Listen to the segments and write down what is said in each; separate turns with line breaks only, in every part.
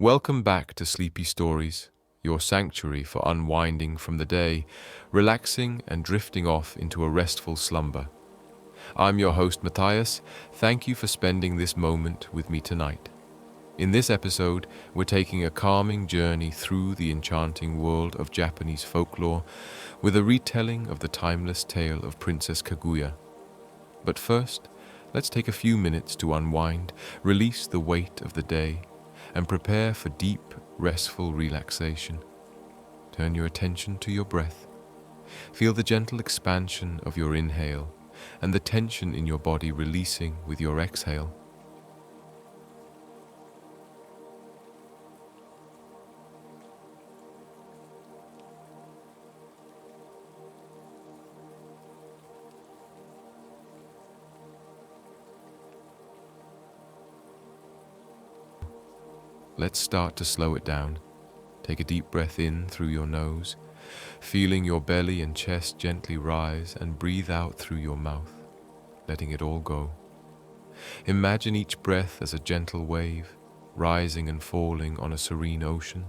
Welcome back to Sleepy Stories, your sanctuary for unwinding from the day, relaxing and drifting off into a restful slumber. I'm your host, Matthias. Thank you for spending this moment with me tonight. In this episode, we're taking a calming journey through the enchanting world of Japanese folklore with a retelling of the timeless tale of Princess Kaguya. But first, let's take a few minutes to unwind, release the weight of the day, and prepare for deep, restful relaxation. Turn your attention to your breath. Feel the gentle expansion of your inhale and the tension in your body releasing with your exhale. Let's start to slow it down. Take a deep breath in through your nose, feeling your belly and chest gently rise, and breathe out through your mouth, letting it all go. Imagine each breath as a gentle wave, rising and falling on a serene ocean.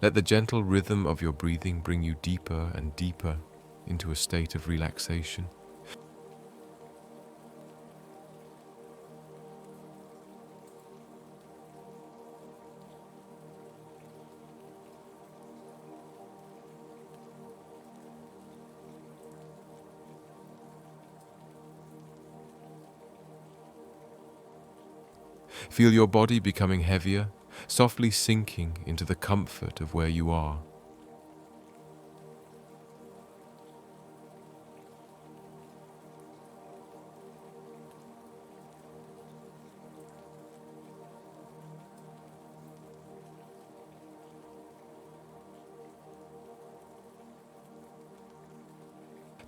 Let the gentle rhythm of your breathing bring you deeper and deeper into a state of relaxation. Feel your body becoming heavier, softly sinking into the comfort of where you are.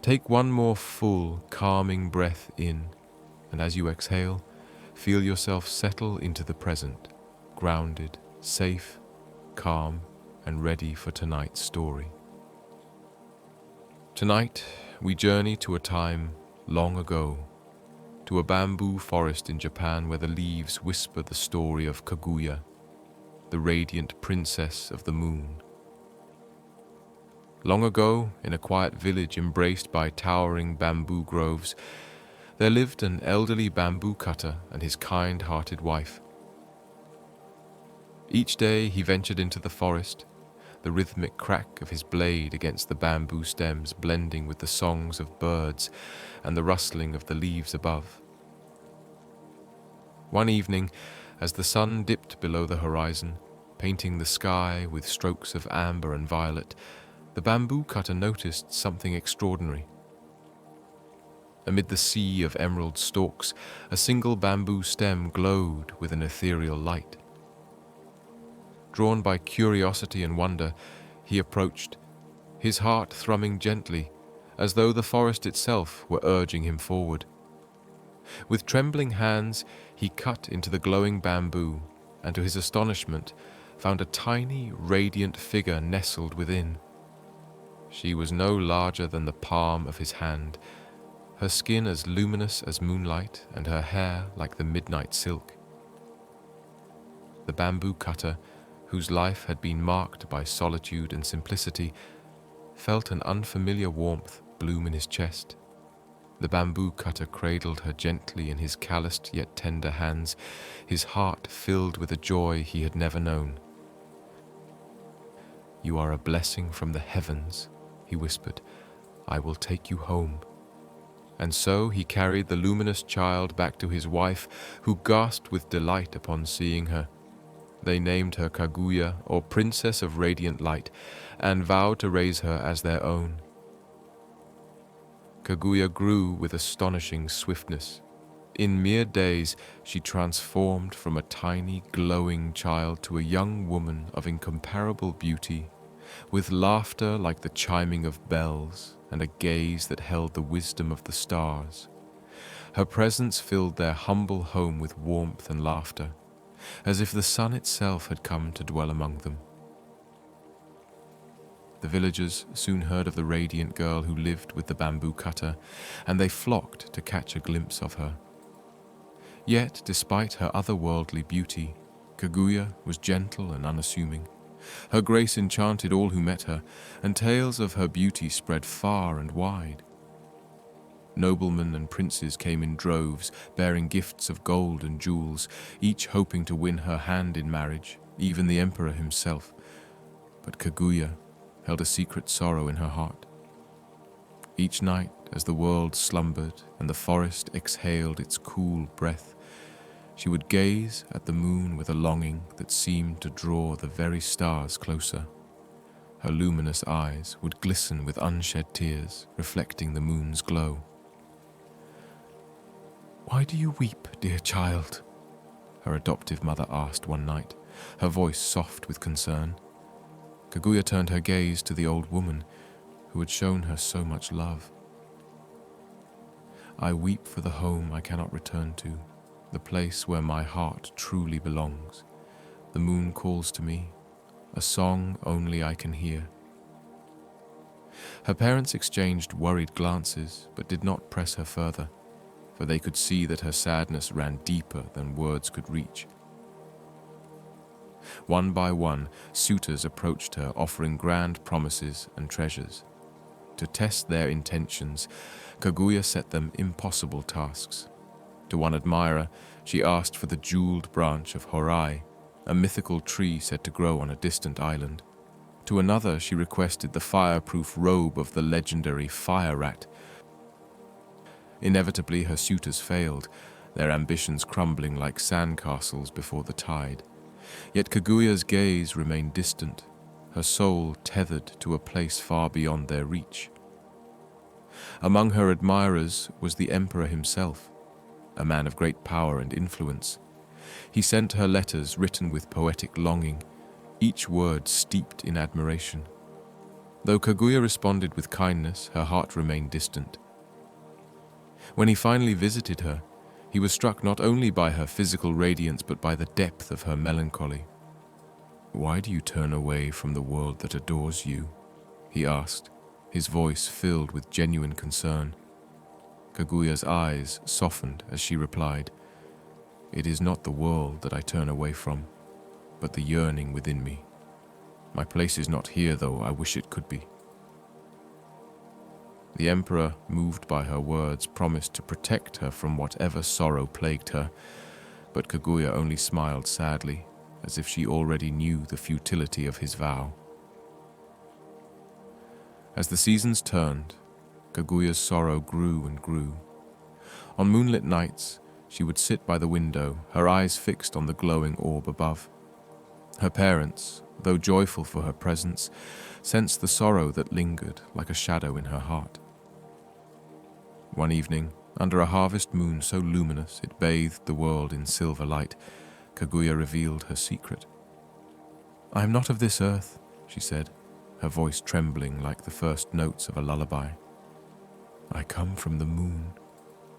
Take one more full, calming breath in, and as you exhale, feel yourself settle into the present, grounded, safe, calm, and ready for tonight's story. Tonight, we journey to a time long ago, to a bamboo forest in Japan where the leaves whisper the story of Kaguya, the radiant princess of the moon. Long ago, in a quiet village embraced by towering bamboo groves, there lived an elderly bamboo cutter and his kind-hearted wife. Each day he ventured into the forest, the rhythmic crack of his blade against the bamboo stems blending with the songs of birds and the rustling of the leaves above. One evening, as the sun dipped below the horizon, painting the sky with strokes of amber and violet, the bamboo cutter noticed something extraordinary. Amid the sea of emerald stalks, a single bamboo stem glowed with an ethereal light. Drawn by curiosity and wonder, he approached, his heart thrumming gently, as though the forest itself were urging him forward. With trembling hands, he cut into the glowing bamboo, and to his astonishment, found a tiny, radiant figure nestled within. She was no larger than the palm of his hand, her skin as luminous as moonlight and her hair like the midnight silk. The bamboo cutter, whose life had been marked by solitude and simplicity, felt an unfamiliar warmth bloom in his chest. The bamboo cutter cradled her gently in his calloused yet tender hands, his heart filled with a joy he had never known. "You are a blessing from the heavens," he whispered. "I will take you home." And so he carried the luminous child back to his wife, who gasped with delight upon seeing her. They named her Kaguya, or Princess of Radiant Light, and vowed to raise her as their own. Kaguya grew with astonishing swiftness. In mere days, she transformed from a tiny, glowing child to a young woman of incomparable beauty, with laughter like the chiming of bells and a gaze that held the wisdom of the stars. Her presence filled their humble home with warmth and laughter, as if the sun itself had come to dwell among them. The villagers soon heard of the radiant girl who lived with the bamboo cutter, and they flocked to catch a glimpse of her. Yet, despite her otherworldly beauty, Kaguya was gentle and unassuming. Her grace enchanted all who met her, and tales of her beauty spread far and wide. Noblemen and princes came in droves, bearing gifts of gold and jewels, each hoping to win her hand in marriage, even the emperor himself. But Kaguya held a secret sorrow in her heart. Each night, as the world slumbered and the forest exhaled its cool breath, she would gaze at the moon with a longing that seemed to draw the very stars closer. Her luminous eyes would glisten with unshed tears, reflecting the moon's glow. "Why do you weep, dear child?" her adoptive mother asked one night, her voice soft with concern. Kaguya turned her gaze to the old woman who had shown her so much love. "I weep for the home I cannot return to, the place where my heart truly belongs. The moon calls to me, a song only I can hear." Her parents exchanged worried glances, but did not press her further, for they could see that her sadness ran deeper than words could reach. One by one, suitors approached her, offering grand promises and treasures. To test their intentions, Kaguya set them impossible tasks. To one admirer, she asked for the jeweled branch of Horai, a mythical tree said to grow on a distant island. To another, she requested the fireproof robe of the legendary fire rat. Inevitably, her suitors failed, their ambitions crumbling like sandcastles before the tide. Yet Kaguya's gaze remained distant, her soul tethered to a place far beyond their reach. Among her admirers was the emperor himself, a man of great power and influence. He sent her letters written with poetic longing, each word steeped in admiration. Though Kaguya responded with kindness, her heart remained distant. When he finally visited her, he was struck not only by her physical radiance but by the depth of her melancholy. "Why do you turn away from the world that adores you?" he asked, his voice filled with genuine concern. Kaguya's eyes softened as she replied, "It is not the world that I turn away from, but the yearning within me. My place is not here, though I wish it could be." The emperor, moved by her words, promised to protect her from whatever sorrow plagued her, but Kaguya only smiled sadly, as if she already knew the futility of his vow. As the seasons turned, Kaguya's sorrow grew and grew. On moonlit nights, she would sit by the window, her eyes fixed on the glowing orb above. Her parents, though joyful for her presence, sensed the sorrow that lingered like a shadow in her heart. One evening, under a harvest moon so luminous it bathed the world in silver light, Kaguya revealed her secret. "I am not of this earth," she said, her voice trembling like the first notes of a lullaby. "I come from the moon,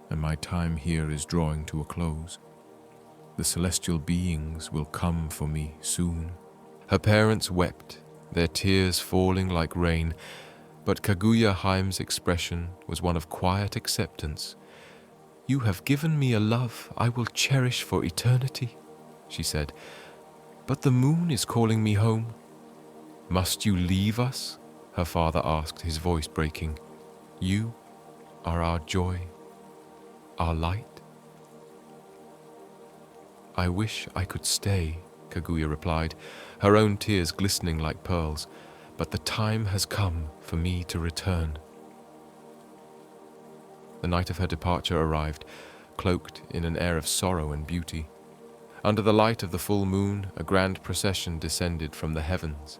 and my time here is drawing to a close. The celestial beings will come for me soon." Her parents wept, their tears falling like rain, but Kaguya Haim's expression was one of quiet acceptance. "You have given me a love I will cherish for eternity," she said, "but the moon is calling me home." "Must you leave us?" her father asked, his voice breaking. "You are our joy, our light." "I wish I could stay," Kaguya replied, her own tears glistening like pearls, "but the time has come for me to return." The night of her departure arrived, cloaked in an air of sorrow and beauty. Under the light of the full moon, a grand procession descended from the heavens.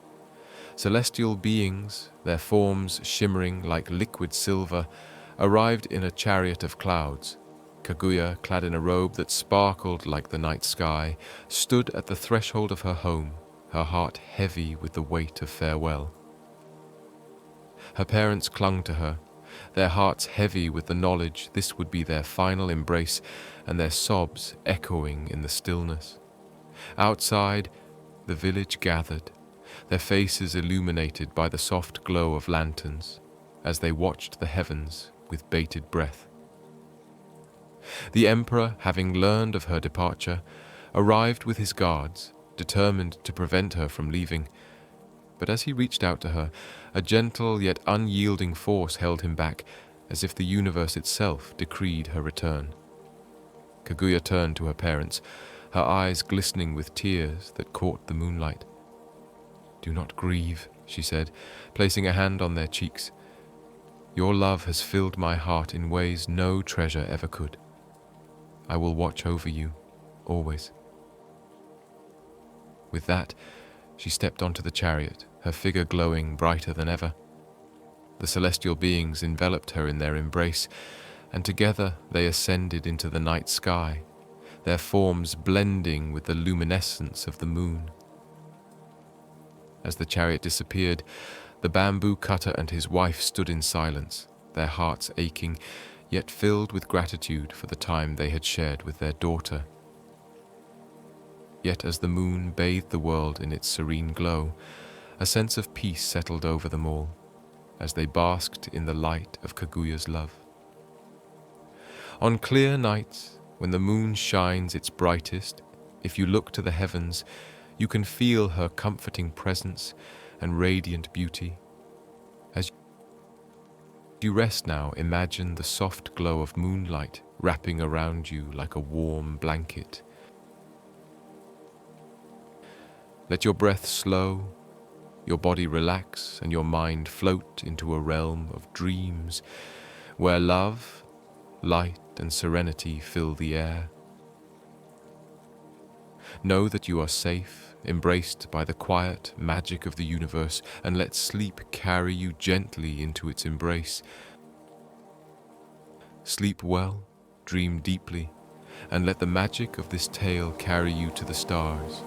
Celestial beings, their forms shimmering like liquid silver, arrived in a chariot of clouds. Kaguya, clad in a robe that sparkled like the night sky, stood at the threshold of her home, her heart heavy with the weight of farewell. Her parents clung to her, their hearts heavy with the knowledge this would be their final embrace, and their sobs echoing in the stillness. Outside, the village gathered, their faces illuminated by the soft glow of lanterns as they watched the heavens with bated breath. The emperor, having learned of her departure, arrived with his guards, determined to prevent her from leaving. But as he reached out to her, a gentle yet unyielding force held him back, as if the universe itself decreed her return. Kaguya turned to her parents, her eyes glistening with tears that caught the moonlight. "Do not grieve," she said, placing a hand on their cheeks. "Your love has filled my heart in ways no treasure ever could. I will watch over you, always." With that, she stepped onto the chariot, her figure glowing brighter than ever. The celestial beings enveloped her in their embrace, and together they ascended into the night sky, their forms blending with the luminescence of the moon. As the chariot disappeared, the bamboo cutter and his wife stood in silence, their hearts aching, yet filled with gratitude for the time they had shared with their daughter. Yet as the moon bathed the world in its serene glow, a sense of peace settled over them all, as they basked in the light of Kaguya's love. On clear nights, when the moon shines its brightest, if you look to the heavens, you can feel her comforting presence and radiant beauty. As you rest now, imagine the soft glow of moonlight wrapping around you like a warm blanket. Let your breath slow, your body relax, and your mind float into a realm of dreams where love, light, and serenity fill the air. Know that you are safe, embraced by the quiet magic of the universe, and let sleep carry you gently into its embrace. Sleep well, dream deeply, and let the magic of this tale carry you to the stars.